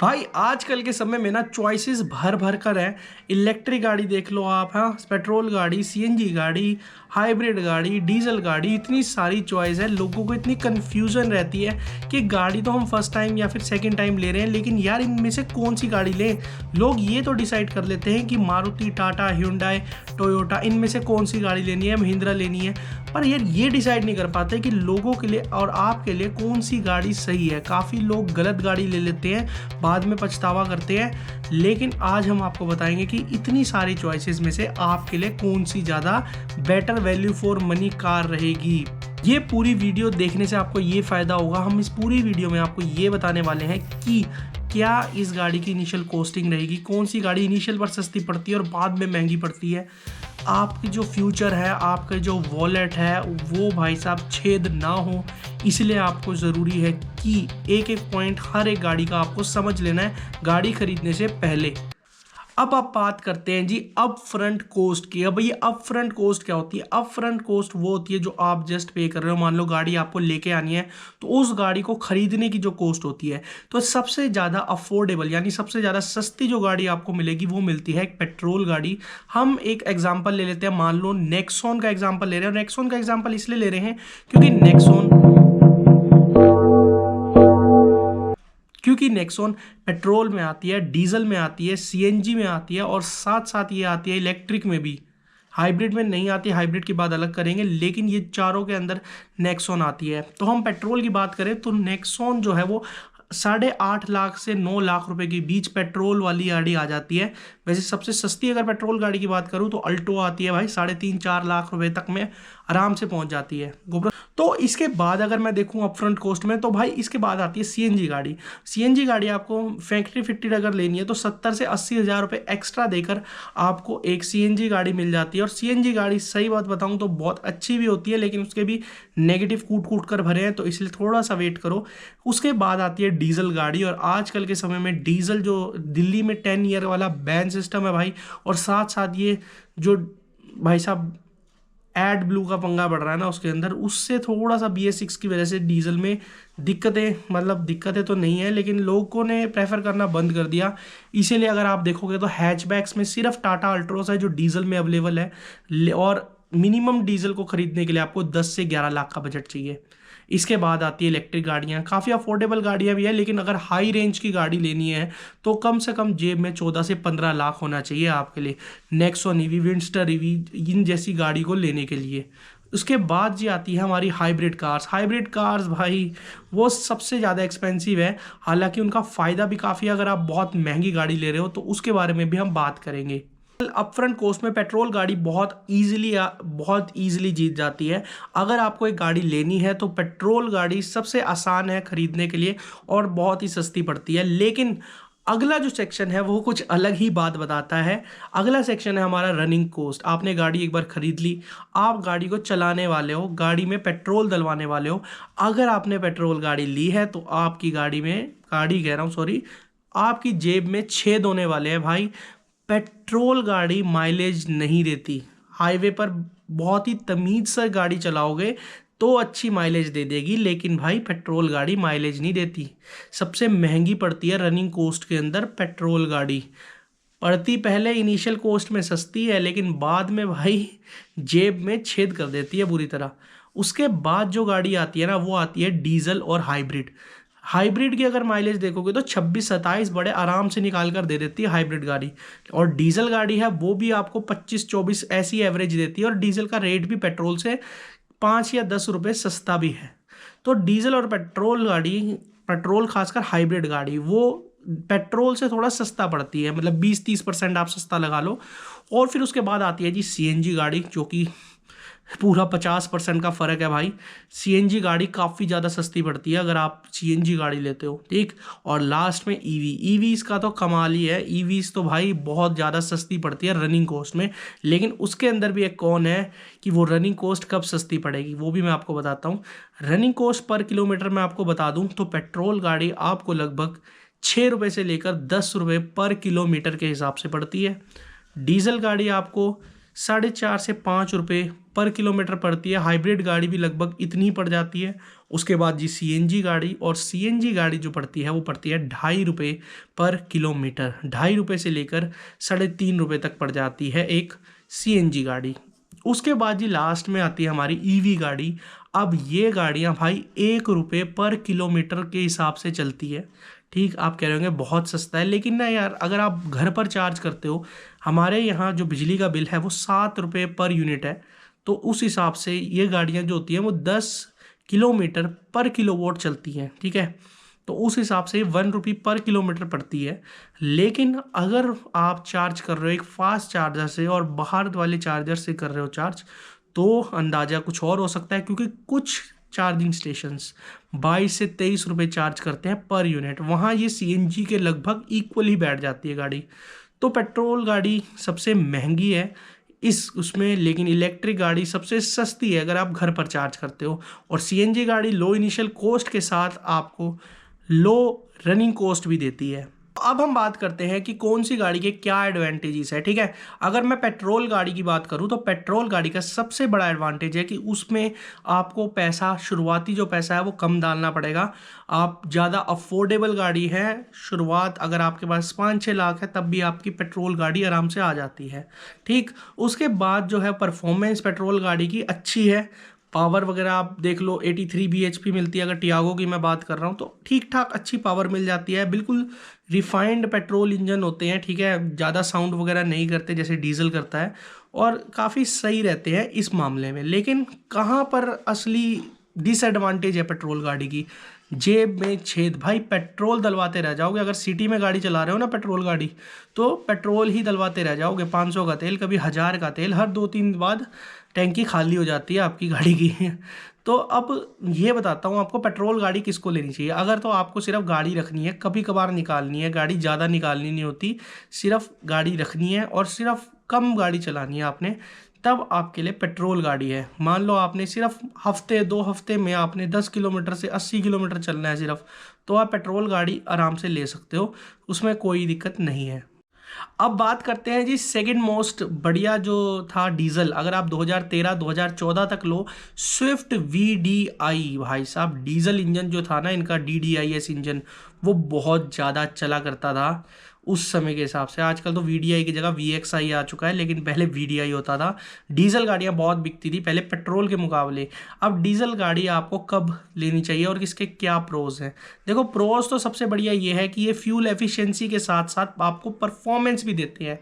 भाई आजकल के समय में ना चॉइसेस भर भर कर है। इलेक्ट्रिक गाड़ी देख लो आप, हाँ, पेट्रोल गाड़ी, सीएनजी गाड़ी, हाइब्रिड गाड़ी, डीजल गाड़ी, इतनी सारी चॉइस है। लोगों को इतनी कन्फ्यूजन रहती है कि गाड़ी तो हम फर्स्ट टाइम या फिर सेकंड टाइम ले रहे हैं, लेकिन यार इनमें से कौन सी गाड़ी लें। लोग ये तो डिसाइड कर लेते हैं कि मारुति, टाटा, ह्युंडई, टोयोटा, इनमें से कौन सी गाड़ी लेनी है, महिंद्रा लेनी है। पर यार ये डिसाइड नहीं कर पाते कि लोगों के लिए और आपके लिए कौन सी गाड़ी सही है। काफ़ी लोग गलत गाड़ी ले लेते हैं, बाद में पछतावा करते हैं। लेकिन आज हम आपको बताएंगे कि इतनी सारी चॉइसेस में से आपके लिए कौन सी ज़्यादा better value for money car रहेगी। ये पूरी वीडियो देखने से आपको ये फ़ायदा होगा। हम इस पूरी वीडियो में आपको ये बताने वाले हैं कि क्या इस गाड़ी की इनिशियल कॉस्टिंग रहेगी, कौन सी गाड़ी इनिशियल पर सस्ती पड़ती है और बाद में महंगी पड़ती है। आपकी जो फ्यूचर है, आपका जो वॉलेट है, वो भाई साहब छेद ना हो, इसलिए आपको ज़रूरी है कि एक एक पॉइंट हर एक गाड़ी का आपको समझ लेना है गाड़ी खरीदने से पहले। अब आप बात करते हैं जी अप फ्रंट कॉस्ट की। अब ये अप फ्रंट कॉस्ट क्या होती है? अप फ्रंट कॉस्ट वो होती है जो आप जस्ट पे कर रहे हो। मान लो गाड़ी आपको लेके आनी है, तो उस गाड़ी को खरीदने की जो कॉस्ट होती है, तो सबसे ज़्यादा अफोर्डेबल यानी सबसे ज़्यादा सस्ती जो गाड़ी आपको मिलेगी वो मिलती है एक पेट्रोल गाड़ी। हम एक एग्जाम्पल ले लेते हैं, मान लो नेक्सॉन का एग्जाम्पल ले रहे हैं। नेक्सॉन का एग्जाम्पल इसलिए ले रहे हैं क्योंकि नेक्सॉन पेट्रोल में आती है, डीजल में आती है, सीएनजी में आती है और साथ साथ ये आती है इलेक्ट्रिक में भी। हाइब्रिड में नहीं आती, हाइब्रिड की बात अलग करेंगे, लेकिन ये चारों के अंदर नेक्सॉन आती है। तो हम पेट्रोल की बात करें तो नेक्सॉन जो है वो 8.5 लाख से 9 लाख रुपए के बीच पेट्रोल वाली गाड़ी आ जाती है। वैसे सबसे सस्ती अगर पेट्रोल गाड़ी की बात करूँ तो अल्टो आती है भाई, 3.5-4 लाख रुपए तक में आराम से पहुंच जाती है। तो इसके बाद अगर मैं देखूं अपफ्रंट कॉस्ट में, तो भाई इसके बाद आती है सीएनजी गाड़ी। सीएनजी गाड़ी आपको फैक्ट्री फिटेड अगर लेनी है तो 70 से 80 हज़ार रुपये एक्स्ट्रा देकर आपको एक सीएनजी गाड़ी मिल जाती है। और सीएनजी गाड़ी सही बात बताऊं तो बहुत अच्छी भी होती है, लेकिन उसके भी नेगेटिव कूट कूट कर भरे हैं, तो इसलिए थोड़ा सा वेट करो। उसके बाद आती है डीजल गाड़ी, और आजकल के समय में डीजल जो दिल्ली में 10 ईयर वाला बैन सिस्टम है भाई, और साथ साथ ये जो भाई साहब एड ब्लू का पंगा बढ़ रहा है ना उसके अंदर, उससे थोड़ा सा BS6 की वजह से डीजल में दिक्कतें तो नहीं है, लेकिन लोगों ने प्रेफर करना बंद कर दिया। इसीलिए अगर आप देखोगे तो हैचबैक्स में सिर्फ टाटा अल्ट्रोस है जो डीजल में अवेलेबल है, और मिनिमम डीजल को खरीदने के लिए आपको 10 से 11 लाख का बजट चाहिए। इसके बाद आती है इलेक्ट्रिक गाड़ियाँ। काफ़ी अफोर्डेबल गाड़ियाँ भी है, लेकिन अगर हाई रेंज की गाड़ी लेनी है तो कम से कम जेब में 14 से 15 लाख होना चाहिए आपके लिए नेक्सॉन ईवी, विंस्टर ईवी, इन जैसी गाड़ी को लेने के लिए। उसके बाद जी आती है हमारी हाइब्रिड कार्स। हाइब्रिड कार्स भाई वो सबसे ज़्यादा एक्सपेंसिव है, हालांकि उनका फ़ायदा भी काफ़ी है अगर आप बहुत महंगी गाड़ी ले रहे हो, तो उसके बारे में भी हम बात करेंगे। अपफ्रंट कॉस्ट में पेट्रोल गाड़ी बहुत इजीली जीत जाती है। अगर आपको एक गाड़ी लेनी है तो पेट्रोल गाड़ी सबसे आसान है खरीदने के लिए और बहुत ही सस्ती पड़ती है। लेकिन अगला जो सेक्शन है वो कुछ अलग ही बात बताता है। अगला सेक्शन है हमारा रनिंग कॉस्ट। आपने गाड़ी एक बार खरीद ली, आप गाड़ी को चलाने वाले हो, गाड़ी में पेट्रोल डलवाने वाले हो। अगर आपने पेट्रोल गाड़ी ली है तो आपकी आपकी जेब में छेद होने वाले हैं भाई। पेट्रोल गाड़ी माइलेज नहीं देती। हाईवे पर बहुत ही तमीज से गाड़ी चलाओगे तो अच्छी माइलेज दे देगी, लेकिन भाई पेट्रोल गाड़ी माइलेज नहीं देती। सबसे महंगी पड़ती है रनिंग कॉस्ट के अंदर पेट्रोल गाड़ी। पड़ती पहले इनिशियल कॉस्ट में सस्ती है, लेकिन बाद में भाई जेब में छेद कर देती है बुरी तरह। उसके बाद जो गाड़ी आती है ना वो आती है डीजल और हाइब्रिड। हाइब्रिड की अगर माइलेज देखोगे तो 26-27 बड़े आराम से निकाल कर दे देती है हाइब्रिड गाड़ी, और डीजल गाड़ी है वो भी आपको 25-24 ऐसी एवरेज देती है। और डीजल का रेट भी पेट्रोल से 5 या 10 रुपये सस्ता भी है। तो डीजल और पेट्रोल खासकर हाइब्रिड गाड़ी वो पेट्रोल से थोड़ा सस्ता पड़ती है, मतलब 20-30% आप सस्ता लगा लो। और फिर उसके बाद आती है जी सीएनजी गाड़ी, जो कि पूरा 50% का फ़र्क है भाई। सीएनजी गाड़ी काफ़ी ज़्यादा सस्ती पड़ती है अगर आप सीएनजी गाड़ी लेते हो, ठीक। और लास्ट में ईवीज़ का तो कमाल ही है। ईवीज़ तो भाई बहुत ज़्यादा सस्ती पड़ती है रनिंग कॉस्ट में, लेकिन उसके अंदर भी एक कौन है कि वो रनिंग कॉस्ट कब सस्ती पड़ेगी वो भी मैं आपको बताता हूँ। रनिंग कॉस्ट पर किलोमीटर में आपको बता दूँ तो पेट्रोल गाड़ी आपको लगभग 6 रुपये से लेकर 10 रुपये पर किलोमीटर के हिसाब से पड़ती है। डीजल गाड़ी आपको 4.5 से 5 रुपये पर किलोमीटर पड़ती है। हाइब्रिड गाड़ी भी लगभग इतनी पड़ जाती है। उसके बाद जी सीएनजी गाड़ी, और सीएनजी गाड़ी जो पड़ती है वो पड़ती है 2.5 रुपये पर किलोमीटर। 2.5 रुपये से लेकर 3.5 रुपये तक पड़ जाती है एक सीएनजी गाड़ी। उसके बाद जी लास्ट में आती है हमारी ईवी गाड़ी। अब ये गाड़ियाँ भाई 1 रुपये पर किलोमीटर के हिसाब से चलती है। ठीक, आप कह रहे होंगे बहुत सस्ता है, लेकिन ना यार, अगर आप घर पर चार्ज करते हो, हमारे यहाँ जो बिजली का बिल है वो 7 रुपये पर यूनिट है, तो उस हिसाब से ये गाड़ियाँ जो होती हैं वो 10 किलोमीटर पर किलोवाट चलती हैं। ठीक है, तो उस हिसाब से 1 रुपये पर किलोमीटर पड़ती है। लेकिन अगर आप चार्ज कर रहे हो एक फास्ट चार्जर से और बाहर वाले चार्जर से कर रहे हो चार्ज, तो अंदाज़ा कुछ और हो सकता है, क्योंकि कुछ चार्जिंग स्टेशंस 22 से 23 रुपये चार्ज करते हैं पर यूनिट। वहाँ ये सीएनजी के लगभग इक्वल ही बैठ जाती है गाड़ी। तो पेट्रोल गाड़ी सबसे महंगी है इस उसमें, लेकिन इलेक्ट्रिक गाड़ी सबसे सस्ती है अगर आप घर पर चार्ज करते हो। और सीएनजी गाड़ी लो इनिशियल कॉस्ट के साथ आपको लो रनिंग कॉस्ट भी देती है। अब हम बात करते हैं कि कौन सी गाड़ी के क्या एडवांटेजेस है। ठीक है, अगर मैं पेट्रोल गाड़ी की बात करूं तो पेट्रोल गाड़ी का सबसे बड़ा एडवांटेज है कि उसमें आपको पैसा, शुरुआती जो पैसा है वो कम डालना पड़ेगा। आप ज़्यादा अफोर्डेबल गाड़ी है, शुरुआत अगर आपके पास 5-6 लाख है तब भी आपकी पेट्रोल गाड़ी आराम से आ जाती है। ठीक, उसके बाद जो है परफॉर्मेंस पेट्रोल गाड़ी की अच्छी है। पावर वगैरह आप देख लो, 83 bhp मिलती है। अगर टियागो की मैं बात कर रहा हूँ तो ठीक ठाक अच्छी पावर मिल जाती है। बिल्कुल रिफाइंड पेट्रोल इंजन होते हैं। ठीक है, ज़्यादा साउंड वगैरह नहीं करते जैसे डीजल करता है, और काफ़ी सही रहते हैं इस मामले में। लेकिन कहाँ पर असली डिसएडवांटेज है पेट्रोल गाड़ी की? जेब में छेद। भाई पेट्रोल डलवाते रह जाओगे, अगर सिटी में गाड़ी चला रहे हो ना पेट्रोल गाड़ी, तो पेट्रोल ही डलवाते रह जाओगे। 500 का तेल, कभी 1000 का तेल, हर 2-3 दिन बाद टैंकी खाली हो जाती है आपकी गाड़ी की। तो अब ये बताता हूँ आपको पेट्रोल गाड़ी किसको लेनी चाहिए। अगर तो आपको सिर्फ गाड़ी रखनी है, कभी कभार निकालनी है, गाड़ी ज़्यादा निकालनी नहीं होती, सिर्फ गाड़ी रखनी है और सिर्फ कम गाड़ी चलानी है आपने, तब आपके लिए पेट्रोल गाड़ी है। मान लो आपने सिर्फ हफ्ते 2 हफ्ते में आपने 10 किलोमीटर से 80 किलोमीटर चलना है सिर्फ, तो आप पेट्रोल गाड़ी आराम से ले सकते हो, उसमें कोई दिक्कत नहीं है। अब बात करते हैं जी सेकंड मोस्ट बढ़िया जो था डीजल। अगर आप 2013-2014 तक लो, स्विफ्ट VDI, भाई साहब डीजल इंजन जो था ना इनका, DDIS इंजन, वो बहुत ज़्यादा चला करता था उस समय के हिसाब से। आजकल तो VDI की जगह VXI आ चुका है, लेकिन पहले VDI होता था। डीजल गाड़ियाँ बहुत बिकती थी पहले पेट्रोल के मुकाबले। अब डीजल गाड़ी आपको कब लेनी चाहिए और किसके क्या प्रोज हैं? देखो, प्रोज तो सबसे बढ़िया ये है कि ये फ्यूल एफिशिएंसी के साथ साथ आपको परफॉर्मेंस भी देते हैं।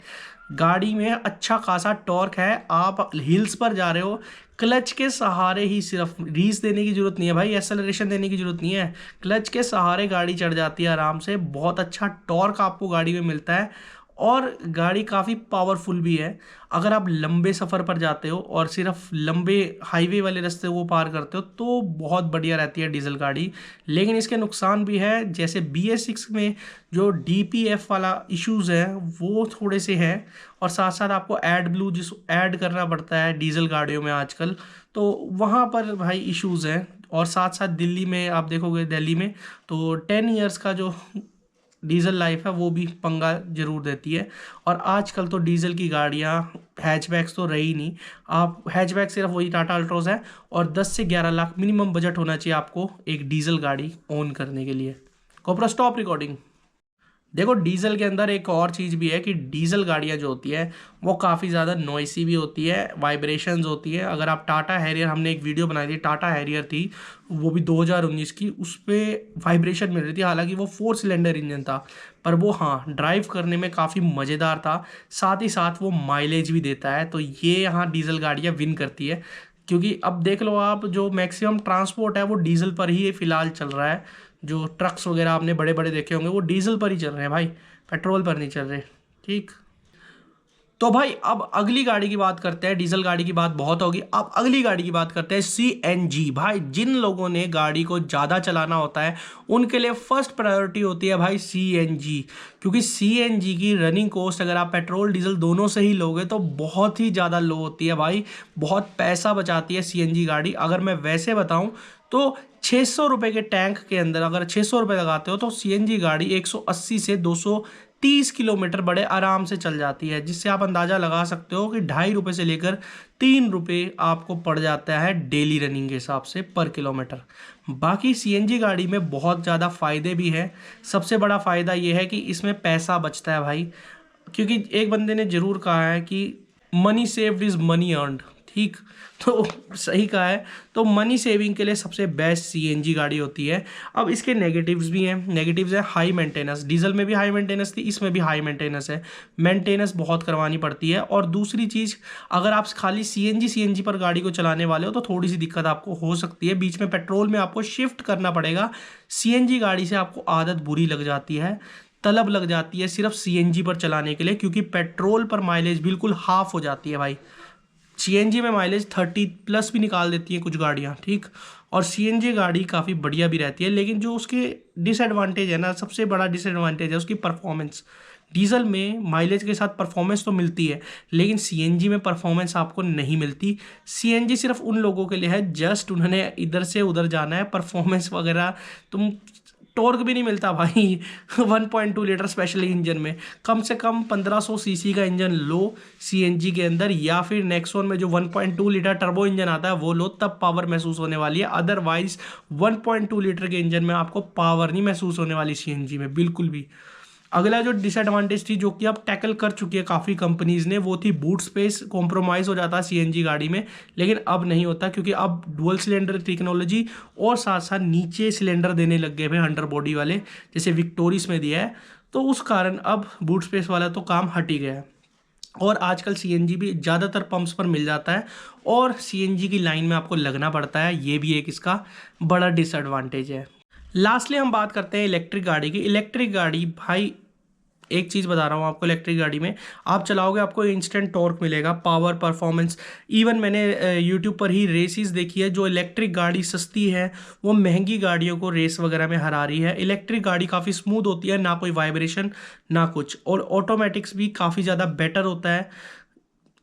गाड़ी में अच्छा खासा टॉर्क है, आप हिल्स पर जा रहे हो, क्लच के सहारे ही, सिर्फ रीस देने की जरूरत नहीं है भाई, एक्सेलरेशन देने की जरूरत नहीं है, क्लच के सहारे गाड़ी चढ़ जाती है आराम से। बहुत अच्छा टॉर्क आपको गाड़ी में मिलता है और गाड़ी काफ़ी पावरफुल भी है। अगर आप लंबे सफ़र पर जाते हो और सिर्फ लंबे हाईवे वाले रास्ते वो पार करते हो तो बहुत बढ़िया रहती है डीजल गाड़ी। लेकिन इसके नुकसान भी है, जैसे BS6 में जो DPF वाला इश्यूज़ है वो थोड़े से हैं, और साथ साथ आपको एड ब्लू जिस ऐड करना पड़ता है डीजल गाड़ियों में आजकल, तो वहाँ पर भाई इश्यूज़ हैं। और साथ साथ दिल्ली में आप देखोगे, दिल्ली में तो 10 ईयर्स का जो डीजल लाइफ है वो भी पंगा जरूर देती है। और आजकल तो डीजल की गाड़ियाँ हैचबैक्स तो रही नहीं। आप हैचबैक सिर्फ वही टाटा अल्ट्रोज है, और 10 से 11 लाख मिनिमम बजट होना चाहिए आपको एक डीजल गाड़ी ओन करने के लिए। कोपरा स्टॉप रिकॉर्डिंग। देखो, डीजल के अंदर एक और चीज़ भी है कि डीजल गाड़ियाँ जो होती है वो काफ़ी ज़्यादा नॉइसी भी होती है, वाइब्रेशंस होती है। अगर आप टाटा हैरियर, हमने एक वीडियो बनाई थी, टाटा हैरियर थी वो भी 2019 की, उस पर वाइब्रेशन मिल रही थी। हालांकि वो 4 सिलेंडर इंजन था, पर वो हाँ ड्राइव करने में काफ़ी मज़ेदार था, साथ ही साथ वो माइलेज भी देता है। तो ये यहाँ डीजल गाड़ियाँ विन करती है, क्योंकि अब देख लो आप, जो मैक्सिमम ट्रांसपोर्ट है वो डीजल पर ही फ़िलहाल चल रहा है। जो ट्रक्स वगैरह आपने बड़े बड़े देखे होंगे वो डीजल पर ही चल रहे हैं भाई, पेट्रोल पर नहीं चल रहे। ठीक, तो भाई अब अगली गाड़ी की बात करते हैं। डीजल गाड़ी की बात बहुत होगी, अब अगली गाड़ी की बात करते हैं CNG। भाई जिन लोगों ने गाड़ी को ज़्यादा चलाना होता है उनके लिए फर्स्ट प्रायोरिटी होती है भाई CNG, क्योंकि CNG की रनिंग कॉस्ट अगर आप पेट्रोल डीजल दोनों से ही लोगे तो बहुत ही ज़्यादा लो होती है भाई, बहुत पैसा बचाती है CNG गाड़ी। अगर मैं वैसे बताऊँ तो 600 रुपये के टैंक के अंदर अगर 600 रुपये लगाते हो तो CNG गाड़ी 180 से 30 किलोमीटर बड़े आराम से चल जाती है, जिससे आप अंदाज़ा लगा सकते हो कि 2.5 रुपये से लेकर 3 रुपये आपको पड़ जाता है डेली रनिंग के हिसाब से पर किलोमीटर। बाकी सीएनजी गाड़ी में बहुत ज़्यादा फ़ायदे भी हैं। सबसे बड़ा फ़ायदा ये है कि इसमें पैसा बचता है भाई, क्योंकि एक बंदे ने ज़रूर कहा है कि money saved is money earned, ठीक, तो सही कहा है। तो मनी सेविंग के लिए सबसे बेस्ट सीएनजी गाड़ी होती है। अब इसके नेगेटिव्स भी हैं। नेगेटिव्स है हाई मेंटेनेंस, डीजल में भी हाई मेंटेनेंस थी, इसमें भी हाई मेंटेनेंस है, मेंटेनेंस बहुत करवानी पड़ती है। और दूसरी चीज़, अगर आप खाली सीएनजी पर गाड़ी को चलाने वाले हो तो थोड़ी सी दिक्कत आपको हो सकती है, बीच में पेट्रोल में आपको शिफ्ट करना पड़ेगा। सीएनजी गाड़ी से आपको आदत बुरी लग जाती है, तलब लग जाती है सिर्फ सीएनजी पर चलाने के लिए, क्योंकि पेट्रोल पर माइलेज बिल्कुल हाफ हो जाती है भाई। सीएनजी में माइलेज 30+ भी निकाल देती हैं कुछ गाड़ियाँ, ठीक, और सीएनजी गाड़ी काफ़ी बढ़िया भी रहती है। लेकिन जो उसके डिसएडवांटेज है ना, सबसे बड़ा डिसएडवांटेज है उसकी परफॉर्मेंस। डीजल में माइलेज के साथ परफॉर्मेंस तो मिलती है, लेकिन सीएनजी में परफॉर्मेंस आपको नहीं मिलती। सीएनजी सिर्फ उन लोगों के लिए है, जस्ट उन्होंने इधर से उधर जाना है, परफॉर्मेंस वगैरह तुम टॉर्क भी नहीं मिलता भाई 1.2 लीटर स्पेशल इंजन में। कम से कम 1500 सीसी का इंजन लो सीएनजी के अंदर, या फिर नेक्सॉन में जो 1.2 लीटर टर्बो इंजन आता है वो लो, तब पावर महसूस होने वाली है। अदरवाइज 1.2 लीटर के इंजन में आपको पावर नहीं महसूस होने वाली सीएनजी में बिल्कुल भी। अगला जो डिसएडवांटेज थी, जो कि अब टैकल कर चुकी है काफ़ी कंपनीज ने, वो थी बूट स्पेस। कॉम्प्रोमाइज़ हो जाता है सीएनजी गाड़ी में, लेकिन अब नहीं होता, क्योंकि अब डुअल सिलेंडर टेक्नोलॉजी और साथ साथ नीचे सिलेंडर देने लग गए हैं अंडर बॉडी वाले, जैसे विक्टोरिस में दिया है। तो उस कारण अब बूट स्पेस वाला तो काम हट ही गया है। और आजकल सीएनजी भी ज़्यादातर पंप्स पर मिल जाता है, और सीएनजी की लाइन में आपको लगना पड़ता है, ये भी एक इसका बड़ा डिसएडवांटेज है। लास्टली हम बात करते हैं इलेक्ट्रिक गाड़ी की। इलेक्ट्रिक गाड़ी भाई, एक चीज़ बता रहा हूँ आपको, इलेक्ट्रिक गाड़ी में आप चलाओगे आपको इंस्टेंट टॉर्क मिलेगा, पावर, परफॉर्मेंस। इवन मैंने यूट्यूब पर ही रेसेस देखी है, जो इलेक्ट्रिक गाड़ी सस्ती है वो महंगी गाड़ियों को रेस वगैरह में हरा रही है। इलेक्ट्रिक गाड़ी काफ़ी स्मूथ होती है, ना कोई वाइब्रेशन ना कुछ, और ऑटोमेटिक्स भी काफ़ी ज़्यादा बेटर होता है।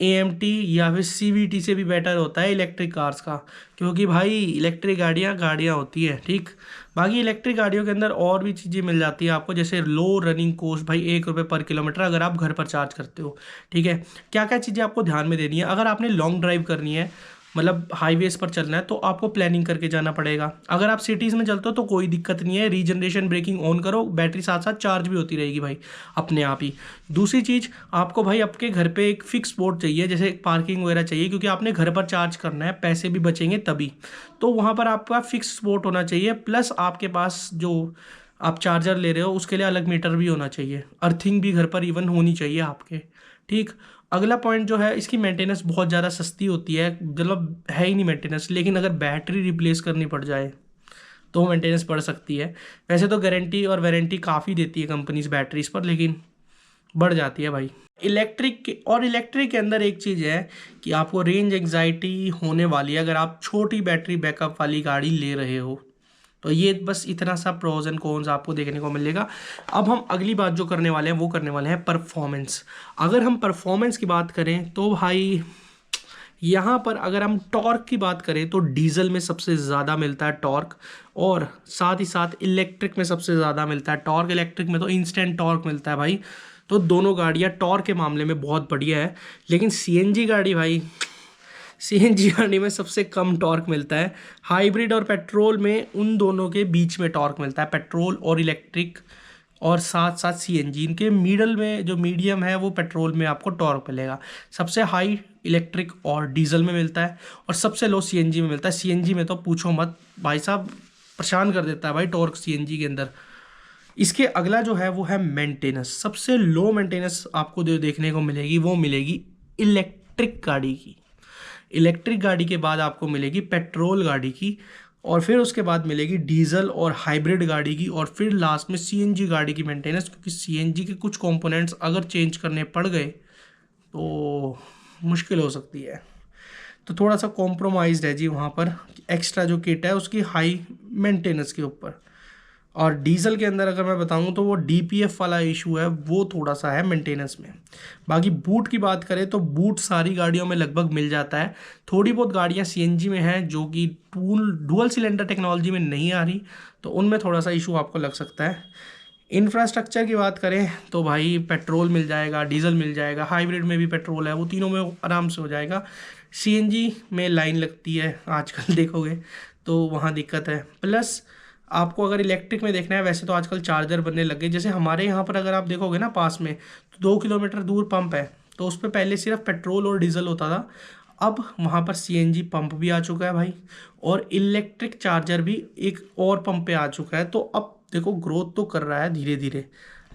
एएमटी या फिर सीवीटी से भी बेटर होता है इलेक्ट्रिक कार्स का, क्योंकि भाई इलेक्ट्रिक गाड़ियाँ होती है, ठीक। बाकी इलेक्ट्रिक गाड़ियों के अंदर और भी चीज़ें मिल जाती है आपको, जैसे लो रनिंग कॉस्ट भाई, 1 रुपये पर किलोमीटर अगर आप घर पर चार्ज करते हो, ठीक है। क्या क्या चीज़ें आपको ध्यान में देनी है, अगर आपने लॉन्ग ड्राइव करनी है, मतलब हाईवेज पर चलना है, तो आपको प्लानिंग करके जाना पड़ेगा। अगर आप सिटीज़ में चलते हो तो कोई दिक्कत नहीं है, रीजनरेशन ब्रेकिंग ऑन करो, बैटरी साथ साथ चार्ज भी होती रहेगी भाई अपने आप ही। दूसरी चीज़, आपको भाई आपके घर पे एक फिक्स स्पॉट चाहिए, जैसे पार्किंग वगैरह चाहिए, क्योंकि आपने घर पर चार्ज करना है, पैसे भी बचेंगे तभी। तो वहाँ पर आपका फिक्स स्पॉट होना चाहिए, प्लस आपके पास जो आप चार्जर ले रहे हो उसके लिए अलग मीटर भी होना चाहिए, अर्थिंग भी घर पर इवन होनी चाहिए आपके, ठीक। अगला पॉइंट जो है, इसकी मेंटेनेंस बहुत ज़्यादा सस्ती होती है, मतलब है ही नहीं मेंटेनेंस, लेकिन अगर बैटरी रिप्लेस करनी पड़ जाए तो मेंटेनेंस बढ़ सकती है। वैसे तो गारंटी और वारंटी काफ़ी देती है कंपनीज बैटरीज पर, लेकिन बढ़ जाती है भाई। इलेक्ट्रिक के अंदर एक चीज़ है कि आपको रेंज एंग्जाइटी होने वाली है अगर आप छोटी बैटरी बैकअप वाली गाड़ी ले रहे हो, तो ये बस इतना सा प्रोज एंड कॉन्स आपको देखने को मिलेगा। अब हम अगली बात जो करने वाले हैं वो करने वाले हैं परफॉर्मेंस। अगर हम परफॉर्मेंस की बात करें तो भाई यहाँ पर अगर हम टॉर्क की बात करें तो डीजल में सबसे ज़्यादा मिलता है टॉर्क, और साथ ही साथ इलेक्ट्रिक में सबसे ज़्यादा मिलता है टॉर्क। इलेक्ट्रिक में तो इंस्टेंट टॉर्क मिलता है भाई, तो दोनों गाड़ियाँ टॉर्क के मामले में बहुत बढ़िया है। लेकिन सीएनजी गाड़ी भाई, सीएनजी गाड़ी में सबसे कम टॉर्क मिलता है। हाइब्रिड और पेट्रोल में उन दोनों के बीच में टॉर्क मिलता है, पेट्रोल और इलेक्ट्रिक, और साथ साथ सीएनजी। इनके मिडल में जो मीडियम है वो पेट्रोल में आपको टॉर्क मिलेगा। सबसे हाई इलेक्ट्रिक और डीजल में मिलता है, और सबसे लो सीएनजी में मिलता है। सीएनजी में तो पूछो मत भाई साहब, परेशान कर देता है भाई टॉर्क सीएनजी के अंदर। इसके अगला जो है वो है मेंटेनेंस। सबसे लो मेंटेनेंस आपको जो देखने को मिलेगी वो मिलेगी इलेक्ट्रिक गाड़ी की। इलेक्ट्रिक गाड़ी के बाद आपको मिलेगी पेट्रोल गाड़ी की, और फिर उसके बाद मिलेगी डीजल और हाइब्रिड गाड़ी की, और फिर लास्ट में सीएनजी गाड़ी की मेंटेनेंस। क्योंकि सीएनजी के कुछ कंपोनेंट्स अगर चेंज करने पड़ गए तो मुश्किल हो सकती है, तो थोड़ा सा कॉम्प्रोमाइज़ है जी वहाँ पर। एक्स्ट्रा जो किट है उसकी हाई मेंटेनेंस के ऊपर। और डीजल के अंदर अगर मैं बताऊं तो वो डीपीएफ वाला इशू है, वो थोड़ा सा है मेंटेनेंस में। बाकी बूट की बात करें तो बूट सारी गाड़ियों में लगभग मिल जाता है। थोड़ी बहुत गाड़ियां सीएनजी में हैं जो कि डुअल सिलेंडर टेक्नोलॉजी में नहीं आ रही, तो उनमें थोड़ा सा इशू आपको लग सकता है। इंफ्रास्ट्रक्चर की बात करें तो भाई पेट्रोल मिल जाएगा, डीजल मिल जाएगा, हाइब्रिड में भी पेट्रोल है, वो तीनों में आराम से हो जाएगा। सीएनजी में लाइन लगती है आजकल देखोगे तो वहाँ दिक्कत है। प्लस आपको अगर इलेक्ट्रिक में देखना है, वैसे तो आजकल चार्जर बनने लग गए। जैसे हमारे यहाँ पर अगर आप देखोगे ना पास में, तो 2 किलोमीटर दूर पंप है, तो उस पर पहले सिर्फ पेट्रोल और डीजल होता था। अब वहाँ पर सीएनजी पंप भी आ चुका है भाई, और इलेक्ट्रिक चार्जर भी एक और पंप पे आ चुका है। तो अब देखो ग्रोथ तो कर रहा है धीरे धीरे,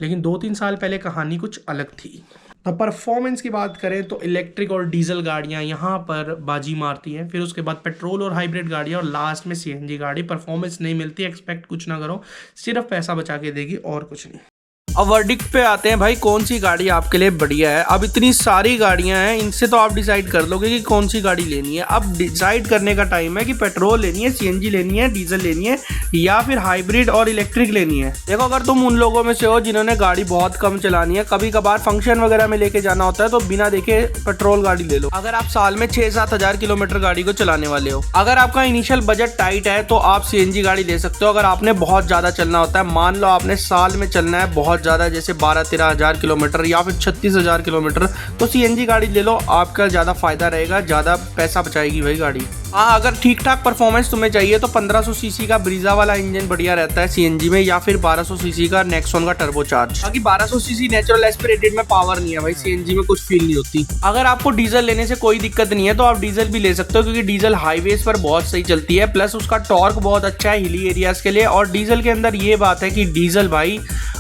लेकिन 2-3 साल पहले कहानी कुछ अलग थी। तो परफॉर्मेंस की बात करें तो इलेक्ट्रिक और डीजल गाड़ियाँ यहाँ पर बाजी मारती हैं, फिर उसके बाद पेट्रोल और हाइब्रिड गाड़ियाँ, और लास्ट में सीएनजी गाड़ी। परफॉर्मेंस नहीं मिलती, एक्सपेक्ट कुछ ना करो, सिर्फ पैसा बचा के देगी और कुछ नहीं। अब वर्डिक्ट पे आते हैं भाई, कौन सी गाड़ी आपके लिए बढ़िया है। अब इतनी सारी गाड़ियां हैं, इनसे तो आप डिसाइड कर लोगे कि कौन सी गाड़ी लेनी है। अब डिसाइड करने का टाइम है कि पेट्रोल लेनी है, सीएनजी लेनी है, डीजल लेनी है, या फिर हाइब्रिड और इलेक्ट्रिक लेनी है। देखो अगर तुम उन लोगों में से हो जिन्होंने गाड़ी बहुत कम चलानी है, कभी कभार फंक्शन वगैरह में लेके जाना होता है, तो बिना देखे पेट्रोल गाड़ी ले लो। अगर आप साल में 6-7 हज़ार किलोमीटर गाड़ी को चलाने वाले हो, अगर आपका इनिशियल बजट टाइट है तो आप सीएनजी गाड़ी ले सकते हो। अगर आपने बहुत ज्यादा चलना होता है, मान लो आपने साल में चलना है बहुत ज़्यादा, जैसे 12-13 हज़ार किलोमीटर या फिर 36 हज़ार किलोमीटर, तो सीएनजी गाड़ी ले लो, आपका ज़्यादा फायदा रहेगा, ज़्यादा पैसा बचाएगी भाई गाड़ी। हाँ, अगर ठीक ठाक परफॉर्मेंस तुम्हें चाहिए तो 1500 सीसी का ब्रीजा वाला इंजन बढ़िया रहता है सीएनजी में, या फिर 1200 सीसी का नेक्सॉन का टर्बोचार्ज। बाकी 1200 सीसी नेचुरल एस्पिरेटेड में पावर नहीं है भाई, सीएनजी में कुछ फील नहीं होती। अगर आपको डीजल लेने से कोई दिक्कत नहीं है तो आप डीजल भी ले सकते हो, क्योंकि डीजल हाईवेज पर बहुत सही चलती है, प्लस उसका टॉर्क बहुत अच्छा है हिली एरियाज के लिए। और डीजल के अंदर ये बात है कि डीजल भाई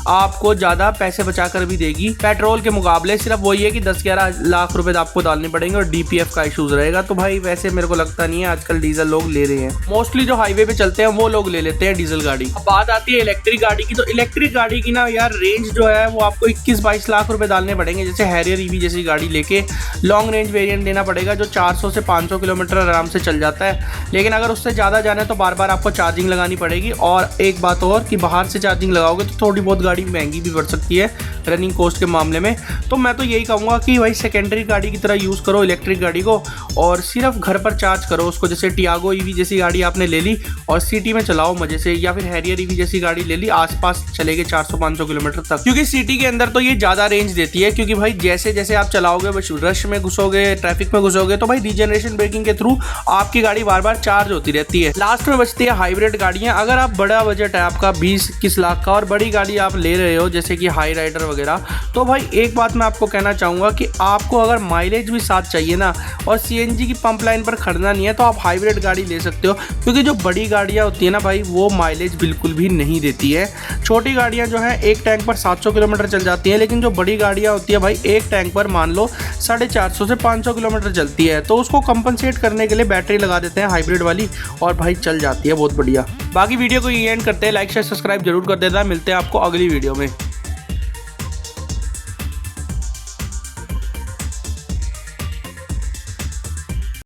आपको ज्यादा पैसे बचा कर भी देगी पेट्रोल के मुकाबले। सिर्फ वही है कि 10-11 लाख रुपए आपको डालने पड़ेंगे और डीपीएफ का इशूज रहेगा। तो भाई वैसे मेरे को लगता नहीं है आजकल डीजल लोग ले रहे हैं, मोस्टली जो हाईवे पे चलते हैं वो लोग ले लेते हैं डीजल गाड़ी। अब बात आती है इलेक्ट्रिक गाड़ी की, तो इलेक्ट्रिक गाड़ी की ना यार रेंज जो है वो आपको 21-22 लाख रुपए डालने पड़ेंगे। जैसे हैरियर ईवी जैसी गाड़ी लेके लॉन्ग रेंज वेरिएंट लेना पड़ेगा, जो 400 से 500 किलोमीटर आराम से चल जाता है। लेकिन अगर उससे ज़्यादा जाना है तो बार बार आपको चार्जिंग लगानी पड़ेगी। और एक बात और कि बाहर से चार्जिंग लगाओगे तो थोड़ी बहुत गाड़ी महंगी भी पड़ सकती है रनिंग कॉस्ट के मामले में। तो मैं तो यही कहूँगा कि भाई सेकेंडरी गाड़ी की तरह यूज़ करो इलेक्ट्रिक गाड़ी को, और सिर्फ घर पर चार्ज करो उसको। जैसे टियागो ईवी जैसी गाड़ी आपने ले ली और सिटी में चलाओ मजे से, या फिर हैरियर ईवी जैसी गाड़ी ले ली, आसपास चलेगी 400-500 किलोमीटर तक, क्योंकि सिटी के अंदर तो ये ज़्यादा रेंज देती है। क्योंकि भाई जैसे जैसे आप चलाओगे, रश में घुसोगे, ट्रैफिक में घुसोगे, तो भाई रीजनरेशन ब्रेकिंग के थ्रू आपकी गाड़ी बार बार चार्ज होती रहती है। लास्ट में बचती है हाइब्रिड गाड़ियाँ। अगर आप बड़ा बजट है आपका 20-21 लाख का और बड़ी गाड़ी आप ले रहे हो जैसे कि हाई राइडर वगैरह, तो भाई एक बात मैं आपको कहना चाहूँगा कि आपको अगर माइलेज भी साथ चाहिए ना और सीएनजी की पंप लाइन पर खड़ना नहीं है, तो आप हाइब्रिड गाड़ी ले सकते हो। क्योंकि जो बड़ी गाड़ियाँ होती है ना भाई, वो माइलेज बिल्कुल भी नहीं देती है। छोटी गाड़ियाँ जो है एक टैंक पर 700 किलोमीटर चल जाती हैं, लेकिन जो बड़ी गाड़ियाँ होती है भाई एक टैंक पर मान लो 450 से 500 किलोमीटर चलती है। तो उसको कंपनसेट करने के लिए बैटरी लगा देते हैं हाइब्रिड वाली, और भाई चल जाती है बहुत बढ़िया। बाकी वीडियो को एंड करते हैं, लाइक शेयर सब्सक्राइब जरूर कर देना। मिलते हैं आपको अगली वीडियो में।